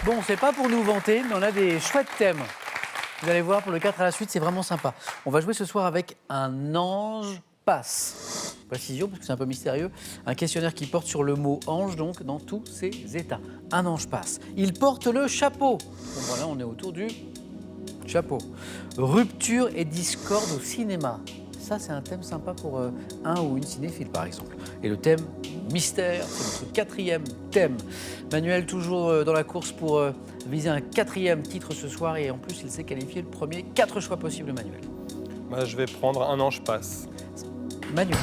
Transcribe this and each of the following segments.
Bon, c'est pas pour nous vanter, mais on a des chouettes thèmes. Vous allez voir, pour le 4 à la suite, c'est vraiment sympa. On va jouer ce soir avec un ange passe. Précision, parce que c'est un peu mystérieux. Un questionnaire qui porte sur le mot ange, donc, dans tous ses états. Un ange passe. Il porte le chapeau. Bon, voilà, on est autour du chapeau. Rupture et discorde au cinéma. Ça, c'est un thème sympa pour un ou une cinéphile, par exemple. Et le thème mystère, c'est notre 4e thème. Manuel, toujours dans la course pour viser un 4e titre ce soir. Et en plus, il s'est qualifié le premier. 4 choix possibles, Manuel. Bah, je vais prendre un ange passe. Manuel.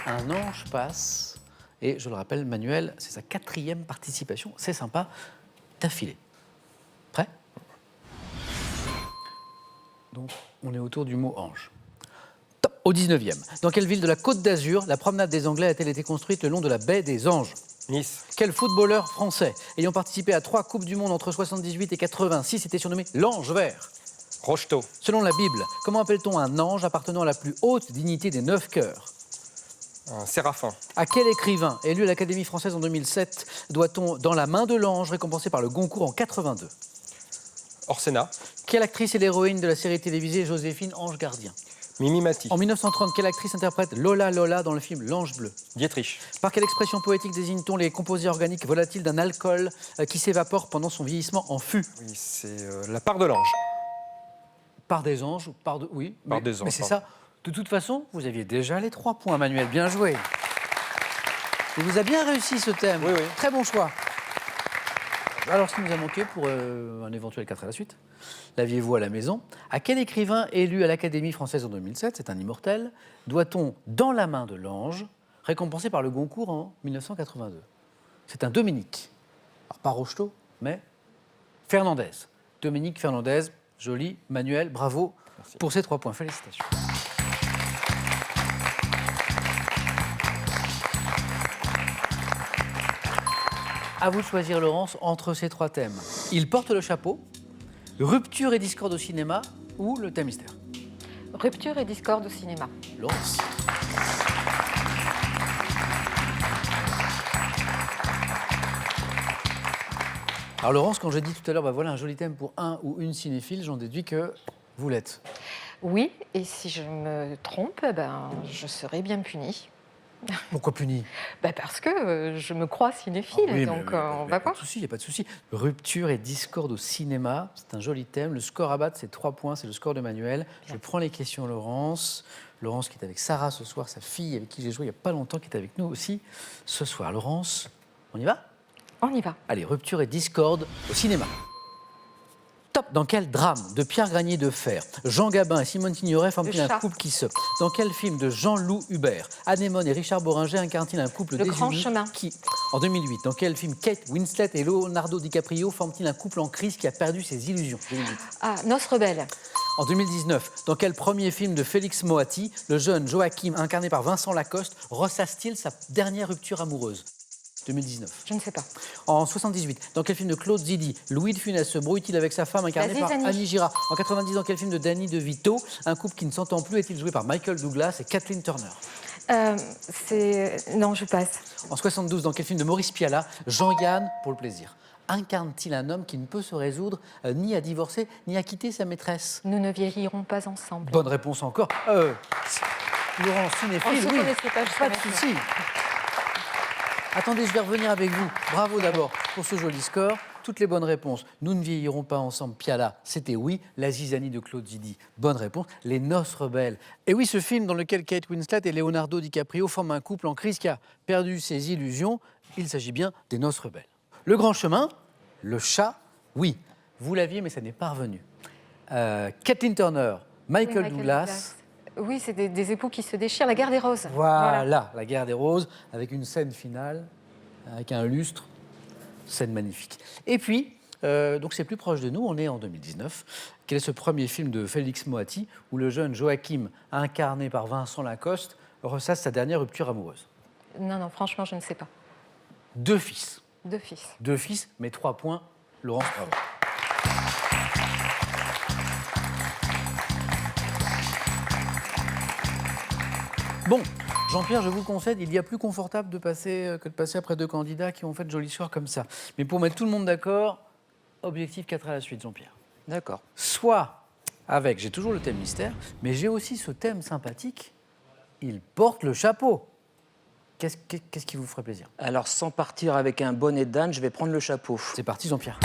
Un ange passe. Et je le rappelle, Manuel, c'est sa 4e participation. C'est sympa. D'affilée. Prêt ? Donc, on est autour du mot ange. Top. Au 19e. Dans quelle ville de la Côte d'Azur la promenade des Anglais a-t-elle été construite le long de la baie des Anges ? Nice. Quel footballeur français, ayant participé à 3 Coupes du Monde entre 78 et 86, était surnommé l'ange vert ? Rocheteau. Selon la Bible, comment appelle-t-on un ange appartenant à la plus haute dignité des 9 cœurs ? Un séraphin. À quel écrivain, élu à l'Académie française en 2007, doit-on Dans la main de l'ange, récompensé par le Goncourt en 82 ? Orsena. Quelle actrice est l'héroïne de la série télévisée Joséphine Ange Gardien ? Mimi Mati. En 1930, quelle actrice interprète Lola Lola dans le film L'Ange bleu ? Dietrich. Par quelle expression poétique désigne-t-on les composés organiques volatiles d'un alcool qui s'évapore pendant son vieillissement en fût ? Oui, c'est la part de l'ange. Par des anges, par de... Oui, Par mais, des anges, mais c'est pardon. ça. De toute façon, vous aviez déjà les 3 points, Manuel. Bien joué. Il vous a bien réussi ce thème. Oui, oui. Très bon choix. Alors, ce qui nous a manqué pour un éventuel 4 à la suite, l'aviez-vous à la maison ? À quel écrivain élu à l'Académie française en 2007, c'est un immortel, doit-on Dans la main de l'ange, récompensé par le Goncourt en 1982 ? C'est un Dominique. Alors, pas Rocheteau, mais Fernandez. Dominique Fernandez, joli. Manuel, bravo pour ces 3 points. Félicitations. À vous de choisir, Laurence, entre ces 3 thèmes. Il porte le chapeau, rupture et discorde au cinéma ou le thème mystère. Rupture et discorde au cinéma. Laurence. Alors Laurence, quand j'ai dit tout à l'heure, bah voilà un joli thème pour un ou une cinéphile, j'en déduis que vous l'êtes. Oui, et si je me trompe, je serai bien punie. Pourquoi puni ? Parce que je me crois cinéphile, donc on va voir. Il n'y a pas de souci. Rupture et discorde au cinéma, c'est un joli thème. Le score à battre, c'est 3 points, c'est le score de Manuel. Bien. Je prends les questions, Laurence. Laurence qui est avec Sarah ce soir, sa fille avec qui j'ai joué il n'y a pas longtemps, qui est avec nous aussi ce soir. Laurence, on y va ? On y va. Allez, rupture et discorde au cinéma. Top. Dans quel drame de Pierre Granier de Fer, Jean Gabin et Simone Signoret forment-ils un couple qui se... Dans quel film de Jean-Loup Hubert, Anémone et Richard Boringer incarnent-ils un couple désunis ? Le Grand Chemin. Qui, en 2008, dans quel film Kate Winslet et Leonardo DiCaprio forment-ils un couple en crise qui a perdu ses illusions ? 2008. Ah, Noce rebelle. En 2019, dans quel premier film de Félix Moati, le jeune Joachim, incarné par Vincent Lacoste, ressasse-t-il sa dernière rupture amoureuse ? 2019. Je ne sais pas. En 78, dans quel film de Claude Zidi, Louis de Funès se brouille-t-il avec sa femme incarnée par Annie Girard ? En 90, dans quel film de Danny DeVito, un couple qui ne s'entend plus est-il joué par Michael Douglas et Kathleen Turner ? Non, je passe. En 72, dans quel film de Maurice Pialat, Jean-Yann, pour le plaisir, incarne-t-il un homme qui ne peut se résoudre ni à divorcer, ni à quitter sa maîtresse ? Nous ne vieillirons pas ensemble. Bonne réponse encore. Laurent, cinéphile, oui. Pas de souci. Attendez, je vais revenir avec vous. Bravo d'abord pour ce joli score. Toutes les bonnes réponses. Nous ne vieillirons pas ensemble. Piala, c'était oui. La zizanie de Claude Zidi, bonne réponse. Les Noces rebelles. Et oui, ce film dans lequel Kate Winslet et Leonardo DiCaprio forment un couple en crise qui a perdu ses illusions. Il s'agit bien des Noces rebelles. Le Grand Chemin, le chat, oui. Vous l'aviez, mais ça n'est pas revenu. Kathleen Turner, Michael Douglas. Oui, c'est des époux qui se déchirent. La guerre des roses. Voilà, la guerre des roses, avec une scène finale, avec un lustre, scène magnifique. Et puis, donc c'est plus proche de nous, on est en 2019. Quel est ce premier film de Félix Moati, où le jeune Joachim, incarné par Vincent Lacoste, ressasse sa dernière rupture amoureuse ? Non, franchement, je ne sais pas. 2 fils. 2 fils. 2 fils, mais 3 points. Laurence, bravo. Bon, Jean-Pierre, je vous le concède, il y a plus confortable que de passer après deux candidats qui ont fait de jolis scores comme ça. Mais pour mettre tout le monde d'accord, objectif 4 à la suite, Jean-Pierre. D'accord. Soit avec, j'ai toujours le thème mystère, mais j'ai aussi ce thème sympathique, il porte le chapeau. Qu'est-ce qui vous ferait plaisir? Alors, sans partir avec un bonnet d'âne, je vais prendre le chapeau. C'est parti, Jean-Pierre.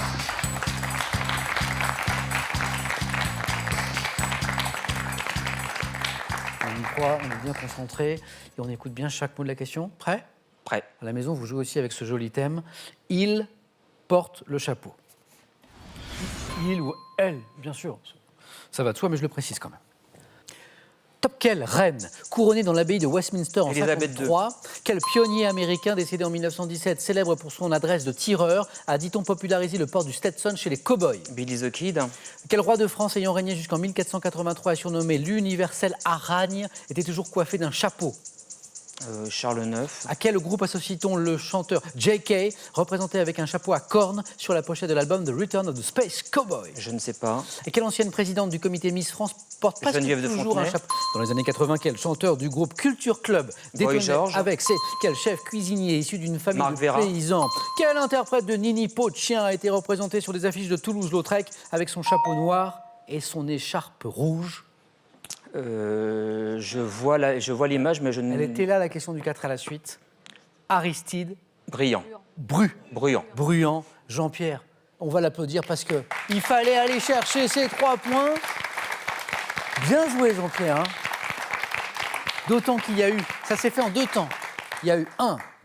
On y croit, on est bien concentré et on écoute bien chaque mot de la question. Prêt? Prêt. À la maison, vous jouez aussi avec ce joli thème. Il porte le chapeau. Il ou elle, bien sûr. Ça va de soi, mais je le précise quand même. Top quelle reine, couronnée dans l'abbaye de Westminster en Élisabeth 1953, quel pionnier américain décédé en 1917, célèbre pour son adresse de tireur, a, dit-on, popularisé le port du Stetson chez les cow-boys? Billy the Kid. Quel roi de France ayant régné jusqu'en 1483 et surnommé l'universel Aragne était toujours coiffé d'un chapeau? Charles IX. À quel groupe associe-t-on le chanteur J.K., représenté avec un chapeau à cornes sur la pochette de l'album The Return of the Space Cowboy? Je ne sais pas. Et quelle ancienne présidente du comité Miss France porte presque Geneviève de toujours un Fontenay. chapeau? Dans les années 80, quel chanteur du groupe Culture Club détonnait Georges. avec quel chef cuisinier issu d'une famille Marc de Vera. paysans? Quel interprète de Nini Peau de Chien a été représenté sur des affiches de Toulouse-Lautrec avec son chapeau noir et son écharpe rouge? Je vois l'image, mais je ne... Elle était là, la question du 4 à la suite. Aristide Brillant. Bruyant. Bruyant. Jean-Pierre, on va l'applaudir parce que il fallait aller chercher ces 3 points. Bien joué, Jean-Pierre. Hein. D'autant qu'il y a eu, ça s'est fait en 2 temps. Il y a eu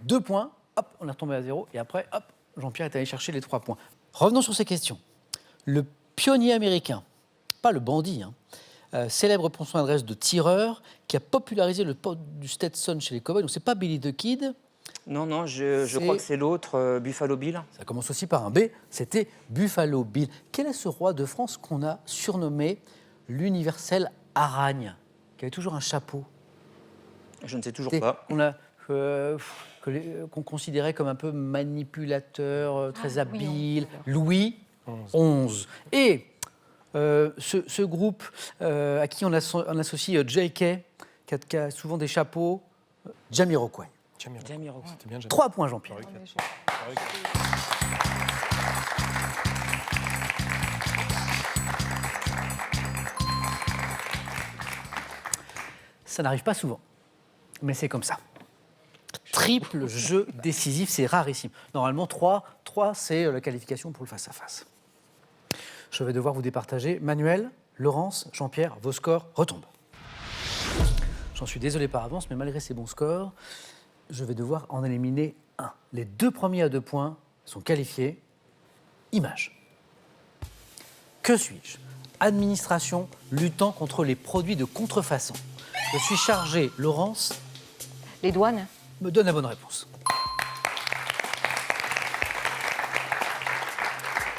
2 points, hop, on est retombé à 0, et après, hop, Jean-Pierre est allé chercher les 3 points. Revenons sur ces questions. Le pionnier américain, pas le bandit, célèbre pour son adresse de tireur, qui a popularisé le port du Stetson chez les cow-boys. Donc c'est pas Billy the Kid. Non, je crois que c'est l'autre, Buffalo Bill. Ça commence aussi par un B, c'était Buffalo Bill. Quel est ce roi de France qu'on a surnommé l'universel Aragne, qui avait toujours un chapeau? Je ne sais toujours pas. Qu'on considérait comme un peu manipulateur, très habile, d'accord. Louis XI. Et ce groupe à qui on associe J.K., qui a souvent des chapeaux, Jamiroquai. Jamiroquai. C'était bien, 3 points, Jean-Pierre. Ça n'arrive pas souvent, mais c'est comme ça. Triple jeu décisif, c'est rarissime. Normalement, 3 c'est la qualification pour le face-à-face. Je vais devoir vous départager. Manuel, Laurence, Jean-Pierre, vos scores retombent. J'en suis désolé par avance, mais malgré ces bons scores, je vais devoir en éliminer un. Les 2 premiers à 2 points sont qualifiés. Image. Que suis-je? Administration luttant contre les produits de contrefaçon. Je suis chargé, Laurence, Les douanes? me donne la bonne réponse.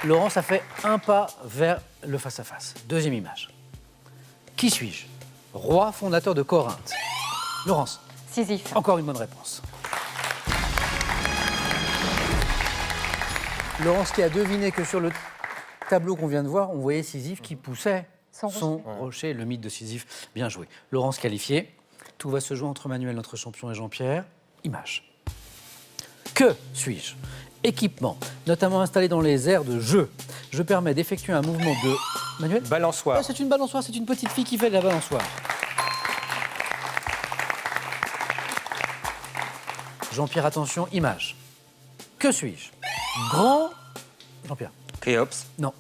Laurence a fait un pas vers le face-à-face. Deuxième image. Qui suis-je? Roi fondateur de Corinthe. Laurence, Sisyphe. encore une bonne réponse. Laurence qui a deviné que sur le tableau qu'on vient de voir, on voyait Sisyphe qui poussait son rocher, le mythe de Sisyphe. Bien joué. Laurence qualifiée. Tout va se jouer entre Manuel, notre champion, et Jean-Pierre. Image. Que suis-je? Équipement, notamment installé dans les aires de jeu. Je permets d'effectuer un mouvement de... Manuel? Balançoire. Ouais, c'est une balançoire, c'est une petite fille qui fait de la balançoire. Jean-Pierre, attention, image. Que suis-je? Grand... Jean-Pierre. Khéops. Non.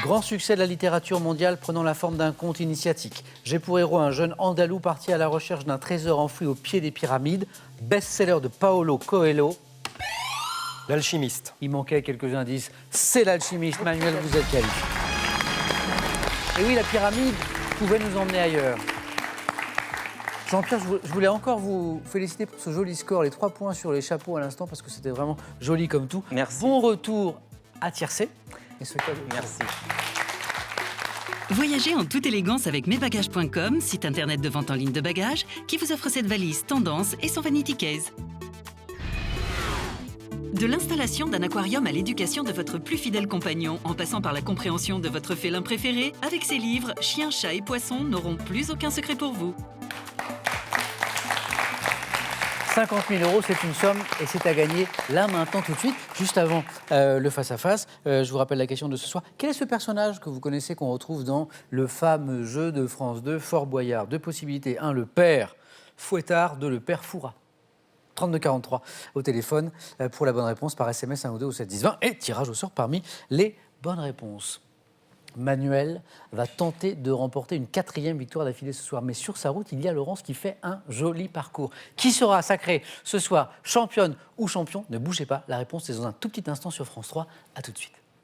Grand succès de la littérature mondiale prenant la forme d'un conte initiatique. J'ai pour héros un jeune andalou parti à la recherche d'un trésor enfoui au pied des pyramides. Best-seller de Paolo Coelho. L'alchimiste. Il manquait quelques indices. C'est l'alchimiste. Manuel, vous êtes qualifié. Et oui, la pyramide pouvait nous emmener ailleurs. Jean-Pierre, je voulais encore vous féliciter pour ce joli score. Les 3 points sur les chapeaux à l'instant, parce que c'était vraiment joli comme tout. Merci. Bon retour à Tiercé. Et ce cadeau. Merci. Voyagez en toute élégance avec mesbagages.com, site internet de vente en ligne de bagages, qui vous offre cette valise tendance et son vanity case. De l'installation d'un aquarium à l'éducation de votre plus fidèle compagnon, en passant par la compréhension de votre félin préféré, avec ces livres, chiens, chats et poissons n'auront plus aucun secret pour vous. 50 000 euros, c'est une somme et c'est à gagner là, maintenant, tout de suite. Juste avant le face-à-face, je vous rappelle la question de ce soir. Quel est ce personnage que vous connaissez, qu'on retrouve dans le fameux jeu de France 2, Fort Boyard? Deux possibilités. 1, le père Fouettard. 2, le père Fouras. 3243 au téléphone pour la bonne réponse par SMS 1 ou 2 au 7 10 20 et tirage au sort parmi les bonnes réponses. Manuel va tenter de remporter une 4e victoire d'affilée ce soir. Mais sur sa route, il y a Laurence qui fait un joli parcours. Qui sera sacrée ce soir championne ou champion? Ne bougez pas, la réponse est dans un tout petit instant sur France 3. À tout de suite.